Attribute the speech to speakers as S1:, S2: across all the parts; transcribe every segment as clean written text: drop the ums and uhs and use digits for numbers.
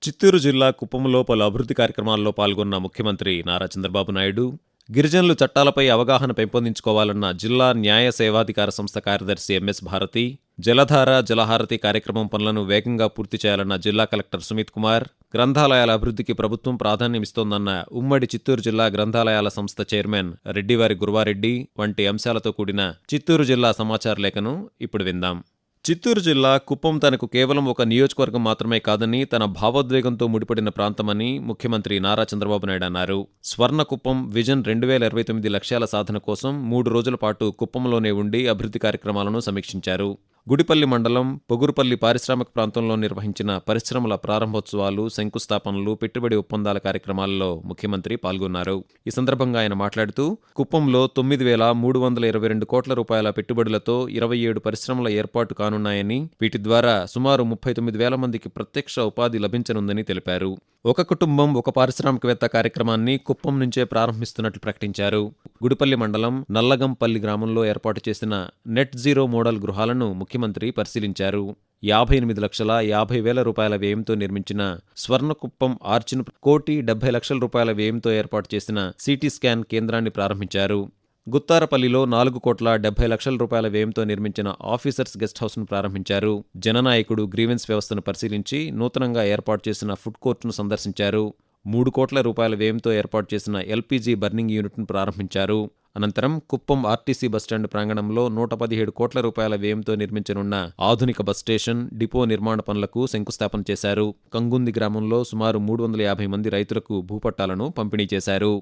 S1: చిత్తూరు జిల్లా కుప్పంలో పలు అభివృద్ధి కార్యక్రమాల్లో పాల్గొన్న ముఖ్యమంత్రి నారా చంద్రబాబు నాయుడు, గిరిజనులు చట్టాలపై అవగాహన పెంపొందించుకోవాలన్న జిల్లా న్యాయ సేవాధికార సంస్థ కార్యదర్శి ఎంఎస్ భారతి, జలధార జలహారతి కార్యక్రమం పనులను వేగంగా పూర్తి చేయాలన్న జిల్లా కలెక్టర్ సుమిత్ కుమార్, గ్రంథాలయాల అభివృద్ధికి ప్రభుత్వం ప్రాధాన్యమిస్తోందన్న ఉమ్మడి చిత్తూరు జిల్లా గ్రంథాలయాల సంస్థ చైర్మన్ రెడ్డివారి గురువారెడ్డి వంటి అంశాలతో కూడిన చిత్తూరు జిల్లా సమాచార లేఖను ఇప్పుడు విందాం. చిత్తూరు జిల్లా కుప్పం తనకు కేవలం ఒక నియోజకవర్గం మాత్రమే కాదని, తన భావోద్వేగంతో ముడిపడిన ప్రాంతమని ముఖ్యమంత్రి నారా చంద్రబాబు నాయుడు అన్నారు. స్వర్ణ కుప్పం విజన్ 2029 లక్ష్యాల సాధన కోసం 3 రోజుల పాటు కుప్పంలోనే ఉండి అభివృద్ధి కార్యక్రమాలను సమీక్షించారు. గుడిపల్లి మండలం పొగురుపల్లి పారిశ్రామిక ప్రాంతంలో నిర్వహించిన పరిశ్రమల ప్రారంభోత్సవాలు, శంకుస్థాపనలు, పెట్టుబడి ఒప్పందాల కార్యక్రమాల్లో ముఖ్యమంత్రి పాల్గొన్నారు. ఈ సందర్భంగా ఆయన మాట్లాడుతూ, కుప్పంలో 9,322 కోట్ల రూపాయల పెట్టుబడులతో 27 పరిశ్రమల ఏర్పాటు కానున్నాయని, వీటి ద్వారా సుమారు 39,000 మందికి ప్రత్యక్ష ఉపాధి లభించనుందని తెలిపారు. ఒక కుటుంబం ఒక పారిశ్రామికవేత్త కార్యక్రమాన్ని కుప్పం నుంచే ప్రారంభిస్తున్నట్లు ప్రకటించారు. గుడిపల్లి మండలం నల్లగంపల్లి గ్రామంలో ఏర్పాటు చేసిన నెట్ జీరో మోడల్ గృహాలను ముఖ్యమంత్రి పరిశీలించారు. 58,50,000 రూపాయల వ్యయంతో నిర్మించిన స్వర్ణకుప్పం ఆర్చిను 1,70,00,000 రూపాయల వ్యయంతో ఏర్పాటు చేసిన సిటీ స్కాన్ కేంద్రాన్ని ప్రారంభించారు. గుత్తారపల్లిలో 4,70,00,000 రూపాయల వ్యయంతో నిర్మించిన ఆఫీసర్స్ గెస్ట్ హౌస్ను ప్రారంభించారు. జననాయకుడు గ్రీవెన్స్ వ్యవస్థను పరిశీలించి నూతనంగా ఏర్పాటు చేసిన ఫుడ్ కోర్టును సందర్శించారు. 3 కోట్ల రూపాయల వ్యయంతో ఏర్పాటు చేసిన ఎల్పీజీ బర్నింగ్ యూనిట్ను ప్రారంభించారు. అనంతరం కుప్పం ఆర్టీసీ బస్టాండ్ ప్రాంగణంలో 117 కోట్ల రూపాయల వ్యయంతో నిర్మించనున్న ఆధునిక బస్ స్టేషన్, డిపో నిర్మాణ పనులకు శంకుస్థాపన చేశారు. కంగుంది గ్రామంలో సుమారు 350 మంది రైతులకు భూపట్టాలను పంపిణీ చేశారు.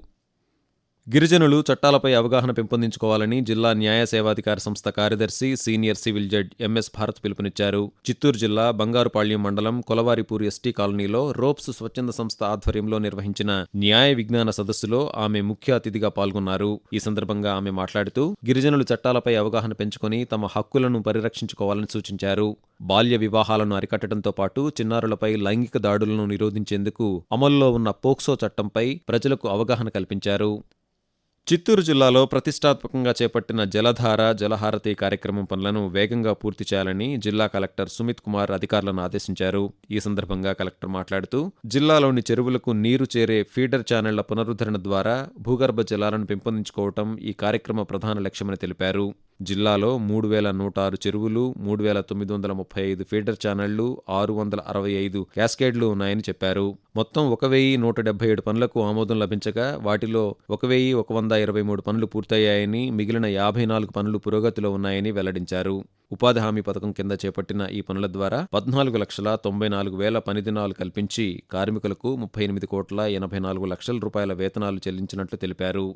S1: గిరిజనులు చట్టాలపై అవగాహన పెంపొందించుకోవాలని జిల్లా న్యాయ సేవాధికార సంస్థ కార్యదర్శి, senior civil judge MS Bharat పిలుపునిచ్చారు. చిత్తూరు జిల్లా బంగారుపాళ్యం మండలం కొలవారిపూర్ ఎస్టీ కాలనీలో రోప్స్ స్వచ్ఛంద సంస్థ ఆధ్వర్యంలో నిర్వహించిన న్యాయ విజ్ఞాన సదస్సులో ఆమె ముఖ్య అతిథిగా పాల్గొన్నారు. ఈ సందర్భంగా ఆమె మాట్లాడుతూ, గిరిజనులు చట్టాలపై అవగాహన పెంచుకొని తమ హక్కులను పరిరక్షించుకోవాలని సూచించారు. బాల్య వివాహాలను అరికట్టడంతో పాటు చిన్నారులపై లైంగిక దాడులను నిరోధించేందుకు అమల్లో ఉన్న పోక్సో చట్టంపై ప్రజలకు అవగాహన కల్పించారు. చిత్తూరు జిల్లాలో ప్రతిష్టాత్మకంగా చేపట్టిన జలధార జలహారతి కార్యక్రమం పనులను వేగంగా పూర్తి చేయాలని జిల్లా కలెక్టర్ సుమిత్ కుమార్ అధికారులను ఆదేశించారు. ఈ సందర్భంగా కలెక్టర్ మాట్లాడుతూ, జిల్లాలోని చెరువులకు నీరు చేరే ఫీడర్ ఛానళ్ల పునరుద్ధరణ ద్వారా భూగర్భ జలాలను పెంపొందించుకోవటం ఈ కార్యక్రమ ప్రధాన లక్ష్యమని తెలిపారు. జిల్లాలో 3,106 చెరువులు, 3,935 ఫీడర్ ఛానళ్లు, 665 క్యాస్కేడ్లు ఉన్నాయని చెప్పారు. మొత్తం 1,177 పనులకు ఆమోదం లభించగా వాటిలో 1,123 పనులు పూర్తయ్యాయని, మిగిలిన 54 పనులు పురోగతిలో ఉన్నాయని వెల్లడించారు. ఉపాధి హామీ పథకం కింద చేపట్టిన ఈ పనుల ద్వారా 14,94,000 పని దినాలు కల్పించి కార్మికులకు 38,84,00,000 రూపాయల వేతనాలు చెల్లించినట్లు తెలిపారు.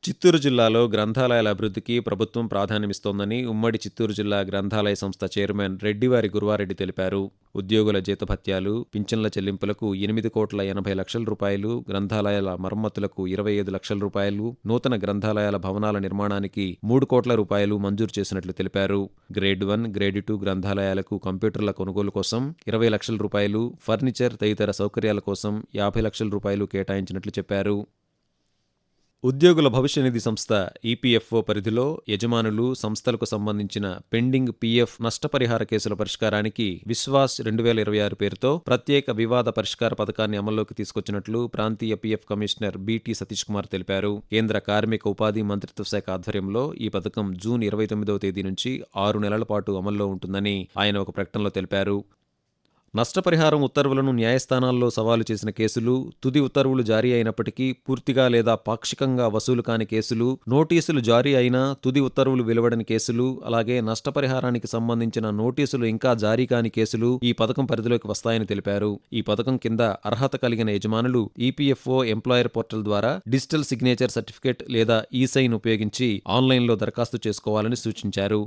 S1: చిత్తూరు జిల్లాలో గ్రంథాలయాల అభివృద్ధికి ప్రభుత్వం ప్రాధాన్యమిస్తోందని ఉమ్మడి చిత్తూరు జిల్లా గ్రంథాలయ సంస్థ చైర్మన్ రెడ్డివారి గురువారెడ్డి తెలిపారు. ఉద్యోగుల జీతభత్యాలు, పింఛన్ల చెల్లింపులకు 8,80,00,000 రూపాయలు, గ్రంథాలయాల మరమ్మతులకు 25 లక్షల రూపాయలు, నూతన గ్రంథాలయాల భవనాల నిర్మాణానికి 3 కోట్ల రూపాయలు మంజూరు చేసినట్లు తెలిపారు. గ్రేడ్ 1, గ్రేడ్ 2 గ్రంథాలయాలకు కంప్యూటర్ల కొనుగోలు కోసం 20 లక్షల రూపాయలు, ఫర్నిచర్ తదితర సౌకర్యాల కోసం 50 లక్షల రూపాయలు కేటాయించినట్లు చెప్పారు. ఉద్యోగుల భవిష్య నిధి సంస్థ ఈపీఎఫ్ఓ పరిధిలో యజమానులు, సంస్థలకు సంబంధించిన పెండింగ్ పీఎఫ్ నష్టపరిహార కేసుల పరిష్కారానికి విశ్వాస్ 2026 పేరుతో ప్రత్యేక వివాద పరిష్కార పథకాన్ని అమల్లోకి తీసుకొచ్చినట్లు ప్రాంతీయ PF commissioner BT Satish Kumar తెలిపారు. కేంద్ర కార్మిక ఉపాధి మంత్రిత్వ శాఖ ఆధ్వర్యంలో ఈ పథకం జూన్ 29వ తేదీ నుంచి 6 నెలల పాటు అమల్లో ఉంటుందని ఆయన ఒక ప్రకటనలో తెలిపారు. నష్టపరిహారం ఉత్తర్వులను న్యాయస్థానాల్లో సవాలు చేసిన కేసులు, తుది ఉత్తర్వులు జారీ అయినప్పటికీ పూర్తిగా లేదా పాక్షికంగా వసూలు కాని కేసులు, నోటీసులు జారీ అయినా తుది ఉత్తర్వులు వెలువడని కేసులు, అలాగే నష్టపరిహారానికి సంబంధించిన నోటీసులు ఇంకా జారీ కాని కేసులు ఈ పథకం పరిధిలోకి వస్తాయని తెలిపారు. ఈ పథకం కింద అర్హత కలిగిన యజమానులు ఈపీఎఫ్ఓ ఎంప్లాయర్ పోర్టల్ ద్వారా డిజిటల్ సిగ్నేచర్ సర్టిఫికేట్ లేదా ఈసైన్ ఉపయోగించి ఆన్లైన్లో దరఖాస్తు చేసుకోవాలని సూచించారు.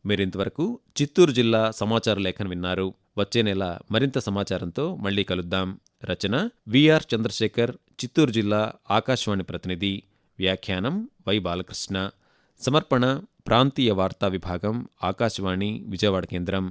S1: మీరింతవరకు చిత్తూరు జిల్లా సమాచార లేఖను విన్నారు. వచ్చే నెల మరింత సమాచారంతో మళ్లీ కలుద్దాం. రచన విఆర్ చంద్రశేఖర్, చిత్తూరు జిల్లా ఆకాశవాణి ప్రతినిధి. వ్యాఖ్యానం వై బాలకృష్ణ. సమర్పణ ప్రాంతీయ వార్తా విభాగం, ఆకాశవాణి విజయవాడ కేంద్రం.